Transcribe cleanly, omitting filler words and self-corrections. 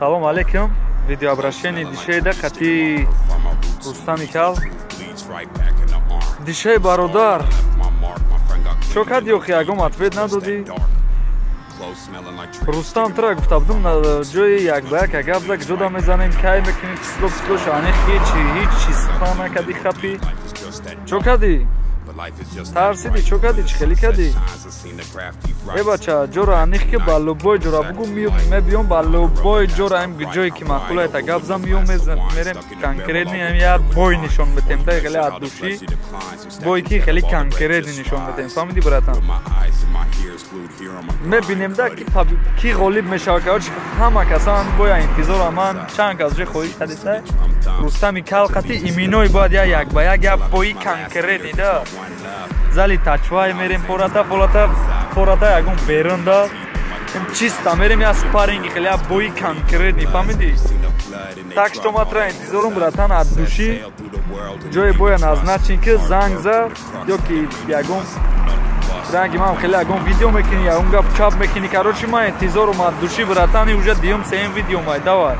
Салом алейкум. Видеообращение дишейда қати Рустами кал. Дишей бародар. Чо кади охи агом ответ надоди? Рустам тра гуфтабдум ҷои якбаяк агабзак ҷуда мезанем кай мекунем числош анех ҳеч чиз хона кади хапи. Чо кади? Тарсиди чо кади чихели кади? Бача ҷора анех ки ба лубой ҷора бугу мебиём ба лубой ҷора ам ҷое ки мақулаята габзам миём мерем конкретни ам я бой нишон метем та хеле аддуши бой ки хеле конкретни нишон метем фаҳмиди братан мебинем да ки ғолиб мешавад ки ҳама касан боя интизор аман чанд кас ҷои хоҳиш кадиса Рустами кал қати иминой бояд як ба як я бои конкретни да зали тачвай мерем пората ягон берун да чиста мерем я спаринги хеле я бои конкретни фаҳмиди так что матра интизорум братан аз души ҷои боя назначен ки занг зад ё ки ягон ранги ман хеле ягон видео мекунӣ ягон гап чап мекунӣ короче ман интизорум аз души братан уже дуюм сеюм видео май давай